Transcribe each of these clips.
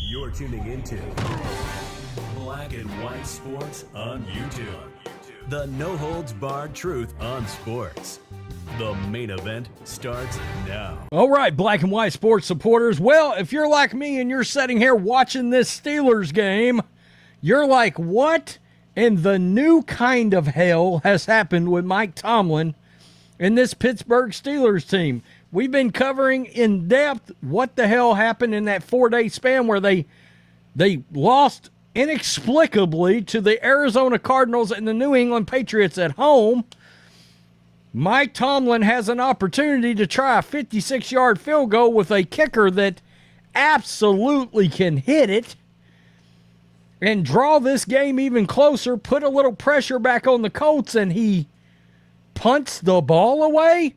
You're tuning into Black and White Sports on YouTube. The no-holds-barred truth on sports. The main event starts now. All right, Black and White Sports supporters. Well, if you're like me and you're sitting here watching this Steelers game, you're like, what in the new kind of hell has happened with Mike Tomlin and this Pittsburgh Steelers team? We've been covering in depth what the hell happened in that 4-day span where they lost inexplicably to the Arizona Cardinals and the New England Patriots at home. Mike Tomlin has an opportunity to try a 56-yard field goal with a kicker that absolutely can hit it and draw this game even closer, put a little pressure back on the Colts, and he punts the ball away.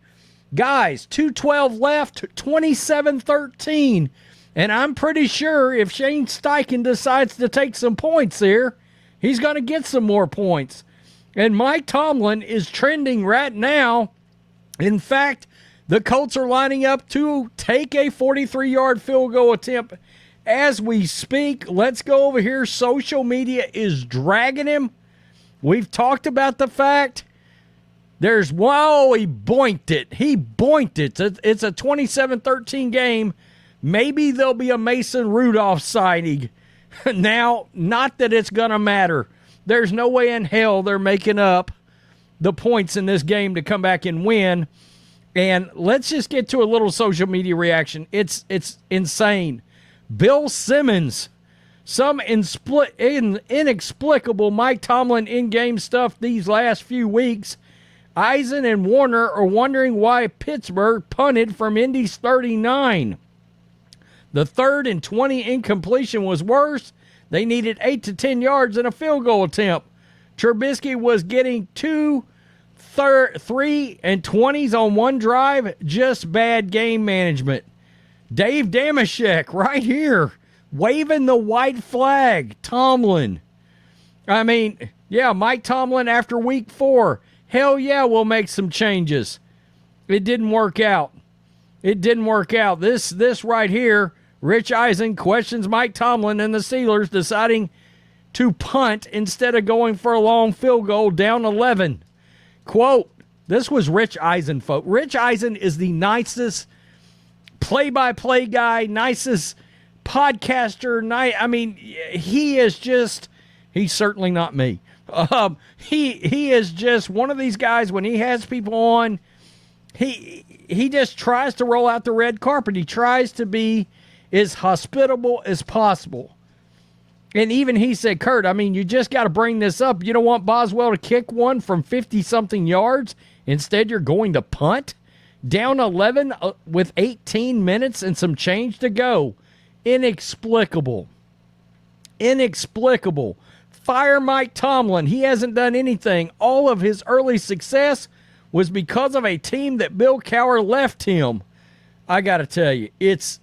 Guys, 2:12 left, 27-13. And I'm pretty sure if Shane Steichen decides to take some points here, he's going to get some more points. And Mike Tomlin is trending right now. In fact, the Colts are lining up to take a 43-yard field goal attempt as we speak. Let's go over here. Social media is dragging him. We've talked about the fact he boinked it. He boinked it. It's a 27-13 game. Maybe there'll be a Mason Rudolph sighting. Now, not that it's going to matter. There's no way in hell they're making up the points in this game to come back and win. And let's just get to a little social media reaction. It's insane. Bill Simmons, some inexplicable Mike Tomlin in-game stuff these last few weeks. Eisen and Warner are wondering why Pittsburgh punted from Indy's 39. The 3rd and 20 incompletion was worse. They needed 8 to 10 yards in a field goal attempt. Trubisky was getting 2 3 and 20s on one drive. Just bad game management. Dave Damashek right here waving the white flag. Tomlin. I mean, yeah, Mike Tomlin after week 4. Hell yeah, we'll make some changes. It didn't work out. It didn't work out. This right here, Rich Eisen questions Mike Tomlin and the Steelers deciding to punt instead of going for a long field goal down 11. Quote, this was Rich Eisen, folks. Rich Eisen is the nicest play-by-play guy, nicest podcaster. I mean, he's certainly not me. He is just one of these guys when he has people on, he just tries to roll out the red carpet. He tries to be as hospitable as possible. And even he said, Kurt, I mean, you just got to bring this up. You don't want Boswell to kick one from 50-something yards. Instead, you're going to punt. Down 11 with 18 minutes and some change to go. Inexplicable. Inexplicable. Fire Mike Tomlin. He hasn't done anything. All of his early success was because of a team that Bill Cowher left him. I got to tell you, it's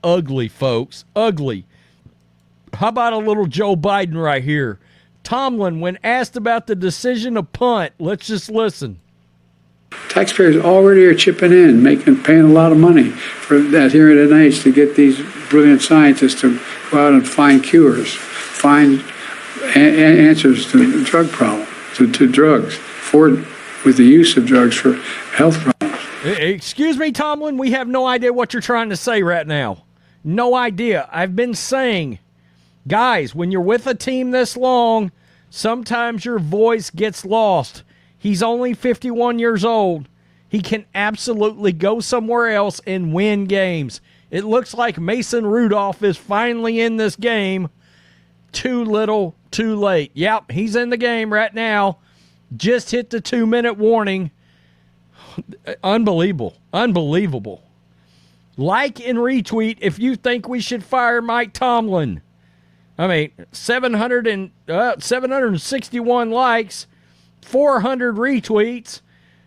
ugly, folks. Ugly. How about a little Joe Biden right here? Tomlin, when asked about the decision to punt, let's just listen. Taxpayers already are chipping in, paying a lot of money for that here at NIH to get these brilliant scientists to go out and find cures, find answers to drug problems, to drugs, with the use of drugs for health problems. Excuse me, Tomlin, we have no idea what you're trying to say right now. No idea. I've been saying, guys, when you're with a team this long, sometimes your voice gets lost. He's only 51 years old. He can absolutely go somewhere else and win games. It looks like Mason Rudolph is finally in this game. Too little, too late. Yep, he's in the game right now. Just hit the 2-minute warning. Unbelievable. Unbelievable. Like and retweet if you think we should fire Mike Tomlin. I mean, 761 likes, 400 retweets.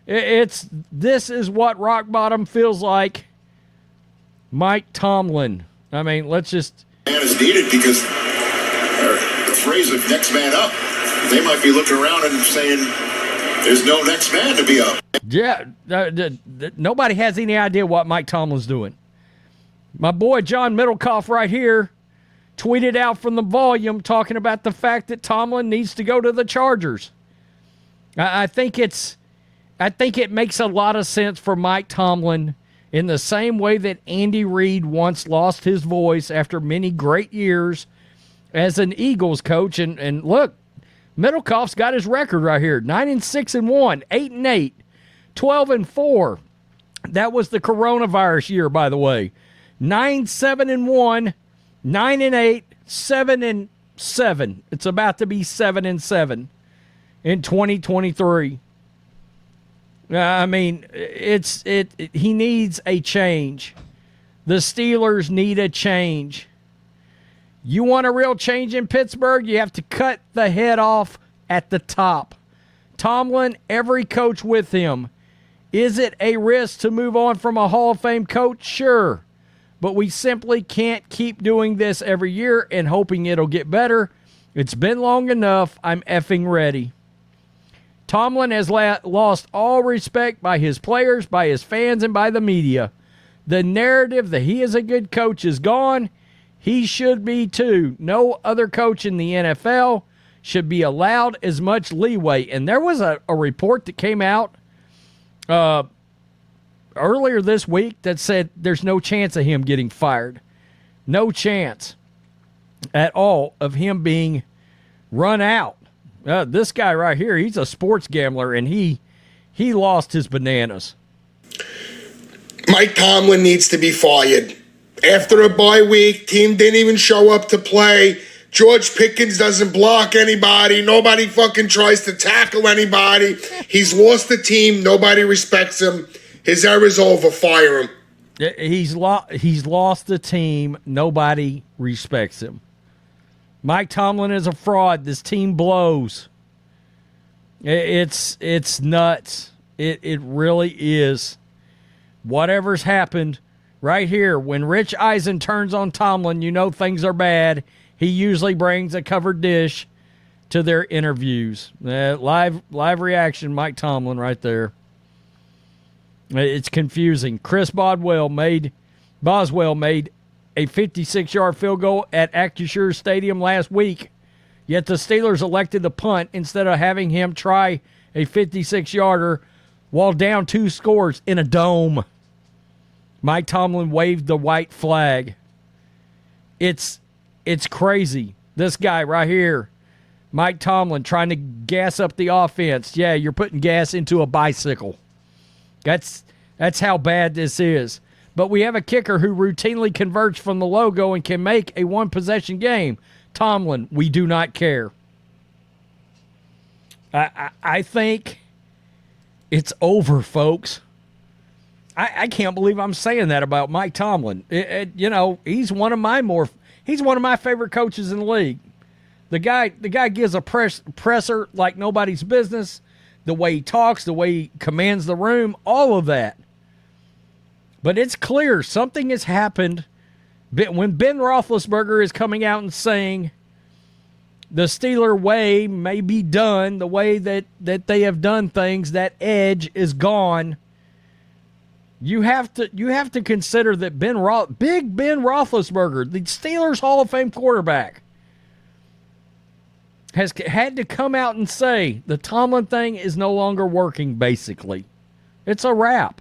This is what rock bottom feels like. Mike Tomlin. I mean, let's just... Man is needed because the phrase of next man up, they might be looking around and saying there's no next man to be up. Yeah, nobody has any idea what Mike Tomlin's doing. My boy John Middlecoff right here tweeted out from the volume talking about the fact that Tomlin needs to go to the Chargers. I think it makes a lot of sense for Mike Tomlin in the same way that Andy Reid once lost his voice after many great years as an Eagles coach. And look, Middlecoff's got his record right here. 9-6-1, 8-8, 12-4. That was the coronavirus year, by the way. 9-7-1, 9-8, 7-7. It's about to be 7-7 in 2023. I mean, he needs a change. The Steelers need a change. You want a real change in Pittsburgh, you have to cut the head off at the top. Tomlin, every coach with him. Is it a risk to move on from a Hall of Fame coach? Sure. But we simply can't keep doing this every year and hoping it'll get better. It's been long enough. I'm effing ready. Tomlin has lost all respect by his players, by his fans, and by the media. The narrative that he is a good coach is gone. He should be too. No other coach in the NFL should be allowed as much leeway. And there was a report that came out earlier this week that said there's no chance of him getting fired. No chance at all of him being run out. This guy right here, he's a sports gambler, and he lost his bananas. Mike Tomlin needs to be fired. After a bye week, team didn't even show up to play. George Pickens doesn't block anybody. Nobody fucking tries to tackle anybody. He's lost the team. Nobody respects him. His era's over. Fire him. He's lost the team. Nobody respects him. Mike Tomlin is a fraud. This team blows. It's nuts. It really is. Whatever's happened right here, when Rich Eisen turns on Tomlin, you know things are bad. He usually brings a covered dish to their interviews. Live reaction, Mike Tomlin right there. It's confusing. Chris Boswell made a 56-yard field goal at Acrisure Stadium last week, yet the Steelers elected to punt instead of having him try a 56-yarder while down 2 scores in a dome. Mike Tomlin waved the white flag. It's crazy. This guy right here, Mike Tomlin, trying to gas up the offense. Yeah, you're putting gas into a bicycle. That's how bad this is. But we have a kicker who routinely converts from the logo and can make a one-possession game. Tomlin, we do not care. I think it's over, folks. I can't believe I'm saying that about Mike Tomlin. He's one of my favorite coaches in the league. The guy gives a presser like nobody's business. The way he talks, the way he commands the room, all of that. But it's clear something has happened. When Ben Roethlisberger is coming out and saying the Steeler way may be done, the way that they have done things, that edge is gone. You have to consider that Big Ben Roethlisberger, the Steelers Hall of Fame quarterback, has had to come out and say the Tomlin thing is no longer working, basically. It's a wrap.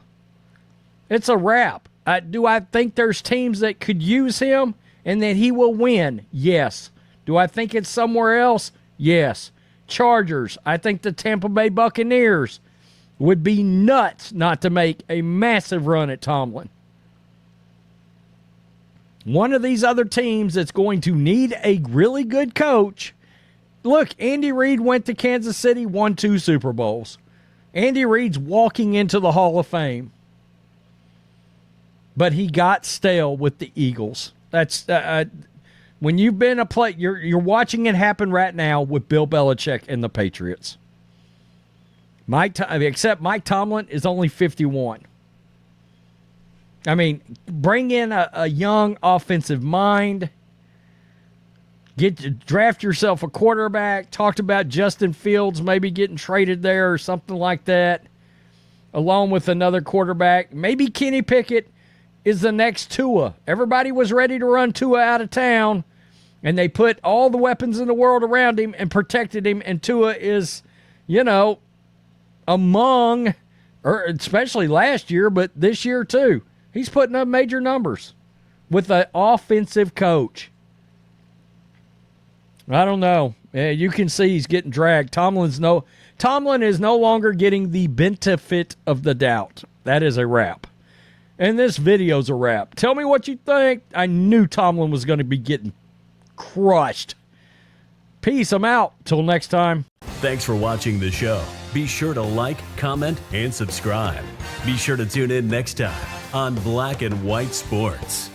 It's a wrap. Do I think there's teams that could use him and that he will win? Yes. Do I think it's somewhere else? Yes. Chargers. I think the Tampa Bay Buccaneers would be nuts not to make a massive run at Tomlin. One of these other teams that's going to need a really good coach. Look, Andy Reid went to Kansas City, won 2 Super Bowls. Andy Reid's walking into the Hall of Fame. But he got stale with the Eagles. That's when you've been you're watching it happen right now with Bill Belichick and the Patriots. Except Mike Tomlin is only 51. I mean, bring in a young offensive mind. Draft yourself a quarterback. Talked about Justin Fields maybe getting traded there or something like that, along with another quarterback. Maybe Kenny Pickett. is the next Tua. Everybody was ready to run Tua out of town, and they put all the weapons in the world around him and protected him, and Tua is, among, or especially last year, but this year too, he's putting up major numbers with an offensive coach. I don't know. You can see he's getting dragged. Tomlin is no longer getting the benefit of the doubt. That is a wrap. And this video's a wrap. Tell me what you think. I knew Tomlin was going to be getting crushed. Peace. I'm out. Till next time. Thanks for watching the show. Be sure to like, comment, and subscribe. Be sure to tune in next time on Black and White Sports.